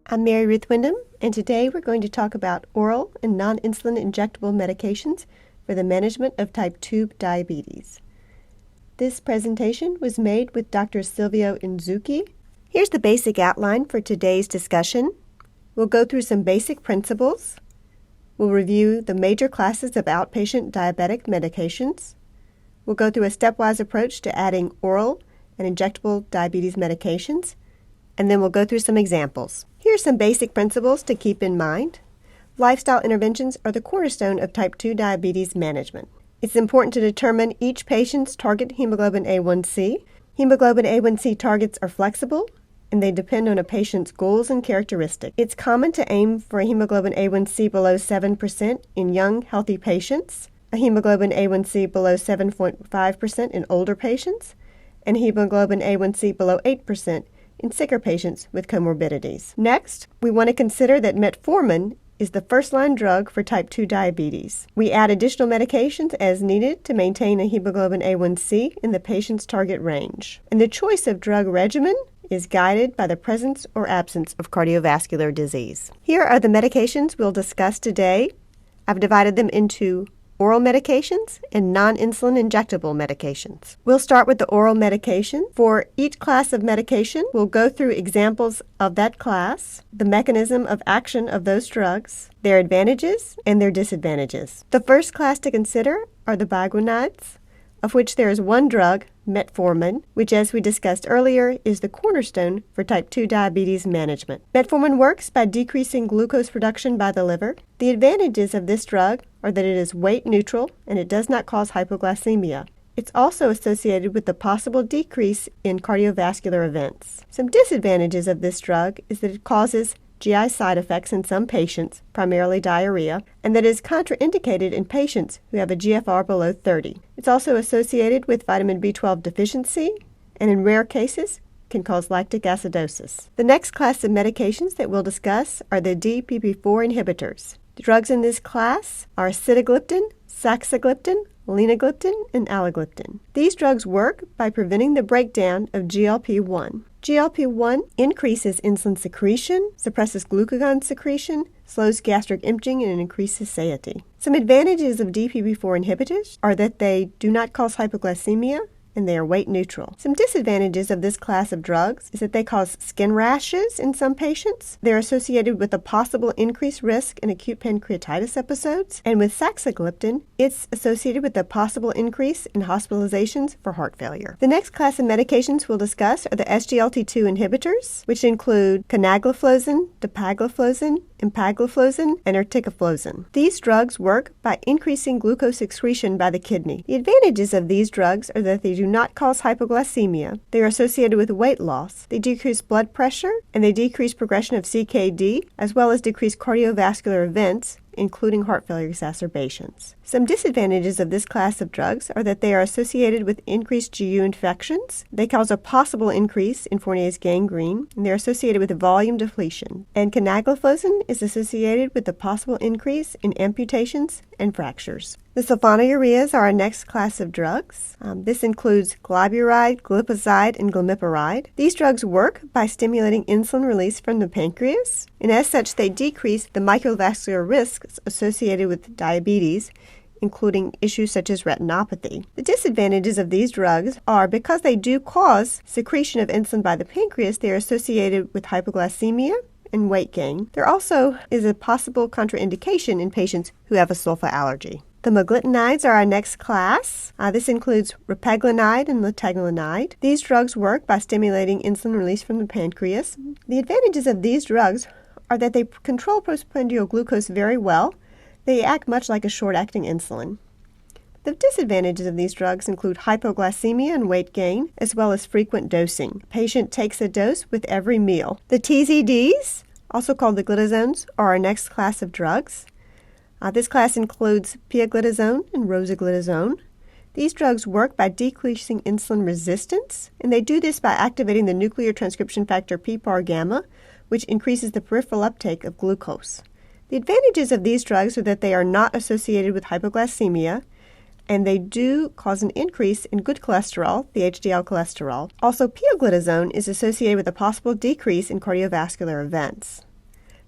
I'm Mary Ruth Wyndham, and today we're going to talk about oral and non-insulin injectable medications for the management of type 2 diabetes. This presentation was made with Dr. Silvio Inzucchi. Here's the basic outline for today's discussion. We'll go through some basic principles. We'll review the major classes of outpatient diabetic medications. We'll go through a stepwise approach to adding oral and injectable diabetes medications, and then we'll go through some examples. Here are some basic principles to keep in mind. Lifestyle interventions are the cornerstone of type 2 diabetes management. It's important to determine each patient's target hemoglobin A1C. Hemoglobin A1C targets are flexible, and they depend on a patient's goals and characteristics. It's common to aim for a hemoglobin A1C below 7% in young, healthy patients, a hemoglobin A1C below 7.5% in older patients, and hemoglobin A1C below 8% in sicker patients with comorbidities. Next, we want to consider that metformin is the first-line drug for type 2 diabetes. We add additional medications as needed to maintain a hemoglobin A1C in the patient's target range. And the choice of drug regimen is guided by the presence or absence of cardiovascular disease. Here are the medications we'll discuss today. I've divided them into oral medications and non-insulin injectable medications. We'll start with the oral medication. For each class of medication, we'll go through examples of that class, the mechanism of action of those drugs, their advantages and their disadvantages. The first class to consider are the Biguanides, of which there is one drug, metformin, which, as we discussed earlier, is the cornerstone for type 2 diabetes management. Metformin works by decreasing glucose production by the liver. The advantages of this drug are that it is weight neutral and it does not cause hypoglycemia. It's also associated with the possible decrease in cardiovascular events. Some disadvantages of this drug is that it causes GI side effects in some patients, primarily diarrhea, and that is contraindicated in patients who have a GFR below 30. It's also associated with vitamin B12 deficiency, and in rare cases, can cause lactic acidosis. The next class of medications that we'll discuss are the DPP-4 inhibitors. The drugs in this class are sitagliptin, saxagliptin, linagliptin, and allogliptin. These drugs work by preventing the breakdown of GLP-1. GLP-1 increases insulin secretion, suppresses glucagon secretion, slows gastric emptying, and increases satiety. Some advantages of DPP-4 inhibitors are that they do not cause hypoglycemia, and they are weight neutral. Some disadvantages of this class of drugs is that they cause skin rashes in some patients. They're associated with a possible increased risk in acute pancreatitis episodes. And with saxagliptin, it's associated with a possible increase in hospitalizations for heart failure. The next class of medications we'll discuss are the SGLT2 inhibitors, which include canagliflozin, dapagliflozin, empagliflozin, and ertigliflozin. These drugs work by increasing glucose excretion by the kidney. The advantages of these drugs are that they do not cause hypoglycemia, they are associated with weight loss, they decrease blood pressure, and they decrease progression of CKD, as well as decrease cardiovascular events, including heart failure exacerbations. Some disadvantages of this class of drugs are that they are associated with increased GU infections, they cause a possible increase in Fournier's gangrene, and they're associated with volume depletion. And canagliflozin is associated with a possible increase in amputations and fractures. The sulfonylureas are our next class of drugs. This includes glyburide, glipizide, and glimepiride. These drugs work by stimulating insulin release from the pancreas, and as such, they decrease the microvascular risks associated with diabetes, including issues such as retinopathy. The disadvantages of these drugs are because they do cause secretion of insulin by the pancreas, they are associated with hypoglycemia and weight gain. There also is a possible contraindication in patients who have a sulfa allergy. The Meglitinides are our next class. This includes repaglinide and letagliptin. These drugs work by stimulating insulin release from the pancreas. The advantages of these drugs are that they control postprandial glucose very well. They act much like a short-acting insulin. The disadvantages of these drugs include hypoglycemia and weight gain, as well as frequent dosing. The patient takes a dose with every meal. The TZDs, also called the glitazones, are our next class of drugs. This class includes pioglitazone and rosiglitazone. These drugs work by decreasing insulin resistance, and they do this by activating the nuclear transcription factor PPAR-gamma, which increases the peripheral uptake of glucose. The advantages of these drugs are that they are not associated with hypoglycemia, and they do cause an increase in good cholesterol, the HDL cholesterol. Also, pioglitazone is associated with a possible decrease in cardiovascular events.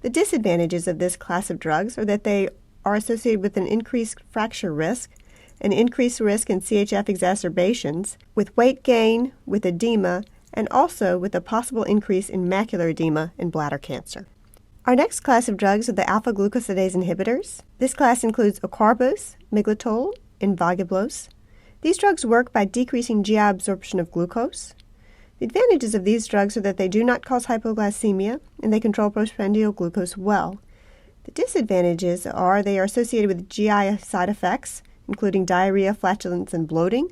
The disadvantages of this class of drugs are that they are associated with an increased fracture risk, an increased risk in CHF exacerbations, with weight gain, with edema, and also with a possible increase in macular edema and bladder cancer. Our next class of drugs are the alpha-glucosidase inhibitors. This class includes acarbose, miglitol, and vigiblos. These drugs work by decreasing GI absorption of glucose. The advantages of these drugs are that they do not cause hypoglycemia and they control postprandial glucose well. The disadvantages are they are associated with GI side effects, including diarrhea, flatulence, and bloating,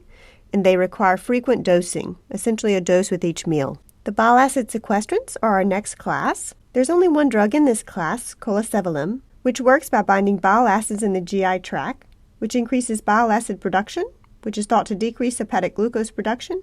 and they require frequent dosing, essentially a dose with each meal. The bile acid sequestrants are our next class. There's only one drug in this class, colesevelam, which works by binding bile acids in the GI tract, which increases bile acid production, which is thought to decrease hepatic glucose production,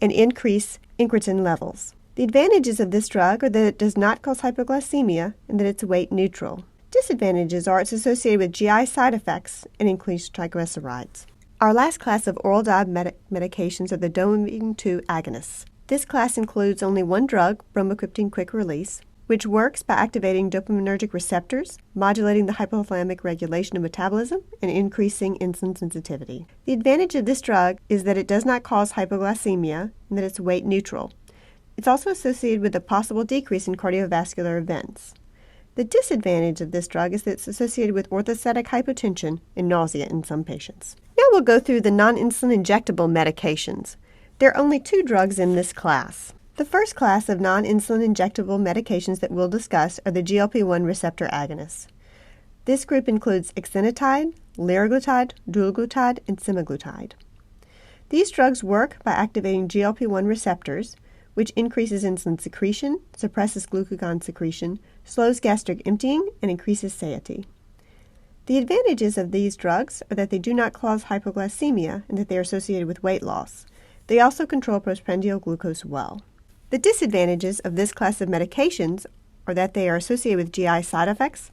and increase incretin levels. The advantages of this drug are that it does not cause hypoglycemia and that it's weight neutral. Disadvantages are it's associated with GI side effects and increased triglycerides. Our last class of oral diabetic medications are the dopamine 2 agonists. This class includes only one drug, bromocriptine quick release, which works by activating dopaminergic receptors, modulating the hypothalamic regulation of metabolism, and increasing insulin sensitivity. The advantage of this drug is that it does not cause hypoglycemia and that it's weight neutral. It's also associated with a possible decrease in cardiovascular events. The disadvantage of this drug is that it's associated with orthostatic hypotension and nausea in some patients. Now we'll go through the non-insulin injectable medications. There are only two drugs in this class. The first class of non-insulin injectable medications that we'll discuss are the GLP-1 receptor agonists. This group includes exenatide, liraglutide, dulaglutide, and semaglutide. These drugs work by activating GLP-1 receptors, which increases insulin secretion, suppresses glucagon secretion, slows gastric emptying, and increases satiety. The advantages of these drugs are that they do not cause hypoglycemia and that they are associated with weight loss. They also control postprandial glucose well. The disadvantages of this class of medications are that they are associated with GI side effects,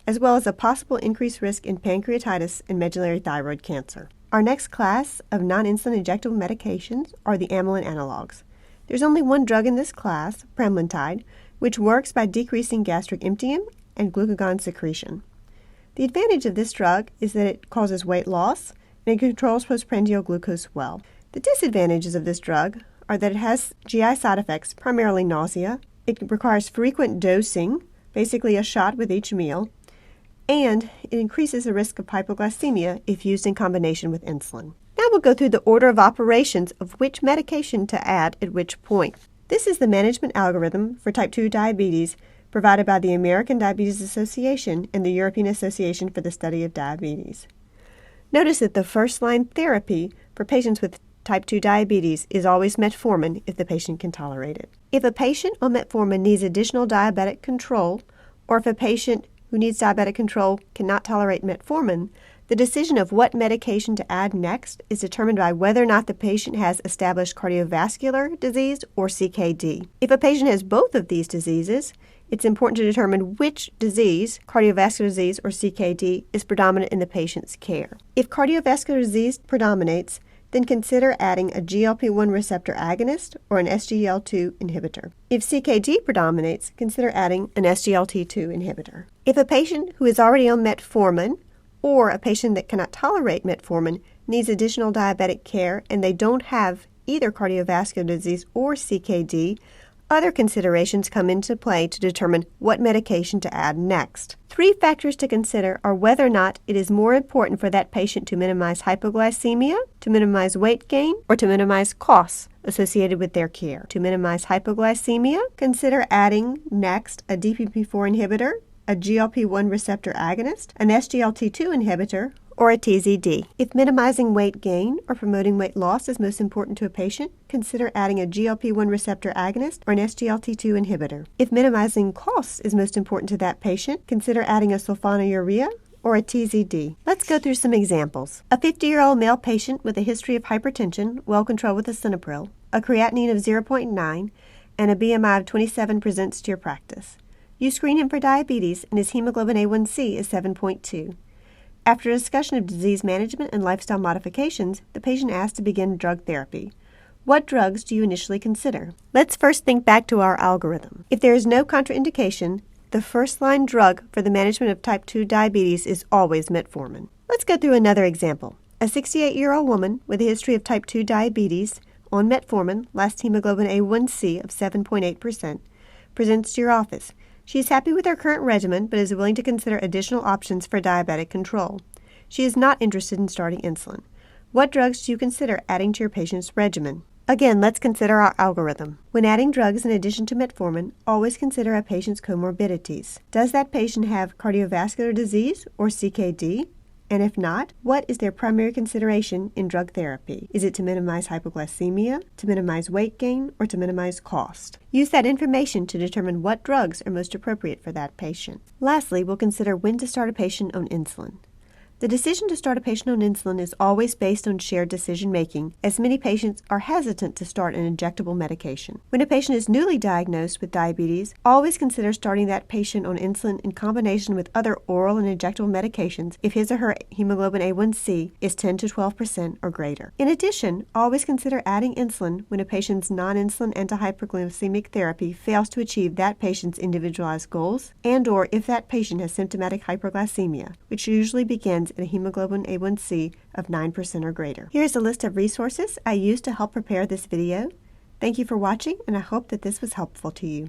as well as a possible increased risk in pancreatitis and medullary thyroid cancer. Our next class of non-insulin injectable medications are the amylin analogues. There's only one drug in this class, pramlintide, which works by decreasing gastric emptying and glucagon secretion. The advantage of this drug is that it causes weight loss and it controls postprandial glucose well. The disadvantages of this drug are that it has GI side effects, primarily nausea. It requires frequent dosing, basically a shot with each meal, and it increases the risk of hypoglycemia if used in combination with insulin. Now we'll go through the order of operations of which medication to add at which point. This is the management algorithm for type 2 diabetes provided by the American Diabetes Association and the European Association for the Study of Diabetes. Notice that the first-line therapy for patients with type 2 diabetes is always metformin if the patient can tolerate it. If a patient on metformin needs additional diabetic control, or if a patient who needs diabetic control cannot tolerate metformin, the decision of what medication to add next is determined by whether or not the patient has established cardiovascular disease or CKD. If a patient has both of these diseases, it's important to determine which disease, cardiovascular disease or CKD, is predominant in the patient's care. If cardiovascular disease predominates, then consider adding a GLP-1 receptor agonist or an SGLT2 inhibitor. If CKD predominates, consider adding an SGLT2 inhibitor. If a patient who is already on metformin or a patient that cannot tolerate metformin needs additional diabetic care and they don't have either cardiovascular disease or CKD, other considerations come into play to determine what medication to add next. Three factors to consider are whether or not it is more important for that patient to minimize hypoglycemia, to minimize weight gain, or to minimize costs associated with their care. To minimize hypoglycemia, consider adding next a DPP-4 inhibitor, a GLP-1 receptor agonist, an SGLT2 inhibitor, or a TZD. If minimizing weight gain or promoting weight loss is most important to a patient, consider adding a GLP-1 receptor agonist or an SGLT2 inhibitor. If minimizing costs is most important to that patient, consider adding a sulfonylurea or a TZD. Let's go through some examples. A 50-year-old male patient with a history of hypertension, well controlled with lisinopril, a creatinine of 0.9, and a BMI of 27 presents to your practice. You screen him for diabetes and his hemoglobin A1C is 7.2. After a discussion of disease management and lifestyle modifications, the patient asked to begin drug therapy. What drugs do you initially consider? Let's first think back to our algorithm. If there is no contraindication, the first-line drug for the management of type 2 diabetes is always metformin. Let's go through another example. A 68-year-old woman with a history of type 2 diabetes on metformin, last hemoglobin A1C of 7.8%, presents to your office. She is happy with her current regimen but is willing to consider additional options for diabetic control. She is not interested in starting insulin. What drugs do you consider adding to your patient's regimen? Again, let's consider our algorithm. When adding drugs in addition to metformin, always consider a patient's comorbidities. Does that patient have cardiovascular disease or CKD? And if not, what is their primary consideration in drug therapy? Is it to minimize hypoglycemia, to minimize weight gain, or to minimize cost? Use that information to determine what drugs are most appropriate for that patient. Lastly, we'll consider when to start a patient on insulin. The decision to start a patient on insulin is always based on shared decision-making, as many patients are hesitant to start an injectable medication. When a patient is newly diagnosed with diabetes, always consider starting that patient on insulin in combination with other oral and injectable medications if his or her hemoglobin A1C is 10 to 12% or greater. In addition, always consider adding insulin when a patient's non-insulin antihyperglycemic therapy fails to achieve that patient's individualized goals, and/or if that patient has symptomatic hyperglycemia, which usually begins at a hemoglobin A1C of 9% or greater. Here's a list of resources I used to help prepare this video. Thank you for watching, and I hope that this was helpful to you.